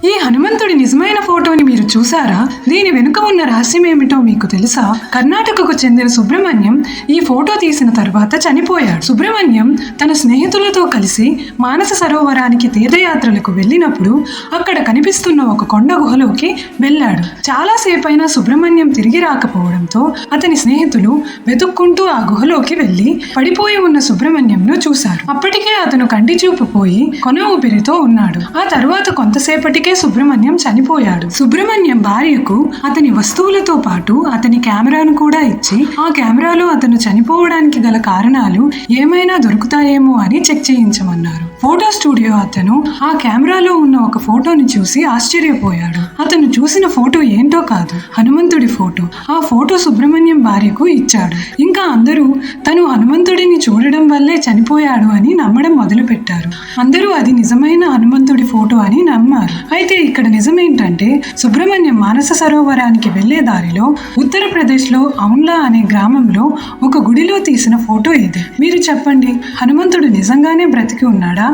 ఈ హనుమంతుడి నిజమైన ఫోటోని మీరు చూసారా? దీని వెనుక ఉన్న రహస్యం ఏమిటో మీకు తెలుసా? కర్ణాటకకు చెందిన సుబ్రహ్మణ్యం ఈ ఫోటో తీసిన తర్వాత చనిపోయాడు. సుబ్రహ్మణ్యం తన స్నేహితులతో కలిసి మానస సరోవరానికి తీర్థయాత్రలకు వెళ్ళినప్పుడు అక్కడ కనిపిస్తున్న ఒక కొండ గుహలోకి వెళ్ళాడు. చాలాసేపైనా సుబ్రహ్మణ్యం తిరిగి రాకపోవడంతో అతని స్నేహితులు వెతుక్కుంటూ ఆ గుహలోకి వెళ్లి పడిపోయి ఉన్న సుబ్రహ్మణ్యంను చూశారు. అప్పటికే అతను కంటి చూపు పోయి కొన ఊపిరితో ఉన్నాడు. ఆ తర్వాత కొంతసేపటికే సుబ్రహ్మణ్యం చనిపోయాడు. సుబ్రహ్మణ్యం భార్యకు అతని వస్తువులతో పాటు అతని కెమెరాను కూడా ఇచ్చి ఆ కెమెరాలో అతను చనిపోవడానికి గల కారణాలు ఏమైనా దొరుకుతాయేమో అని చెక్ చేయించమన్నారు. ఫోటో స్టూడియో అతను ఆ కెమెరాలో ఉన్న ఒక ఫోటోని చూసి ఆశ్చర్యపోయాడు. అతను చూసిన ఫోటో ఏంటో కాదు, హనుమంతుడి ఫోటో. ఆ ఫోటో సుబ్రహ్మణ్యం భార్యకు ఇచ్చాడు. ఇంకా అందరూ తను హనుమంతుడిని చూడడం వల్లే చనిపోయాడు అని నమ్మడం మొదలు పెట్టారు. అందరూ అది నిజమైన హనుమంతుడి ఫోటో అని నమ్మారు. అయితే ఇక్కడ నిజమేంటంటే సుబ్రహ్మణ్యం మానస సరోవరానికి వెళ్లే దారిలో ఉత్తరప్రదేశ్ లో ఔన్లా అనే గ్రామంలో ఒక గుడిలో తీసిన ఫోటో ఇది. మీరు చెప్పండి, హనుమంతుడు నిజంగానే బ్రతికి ఉన్నాడా?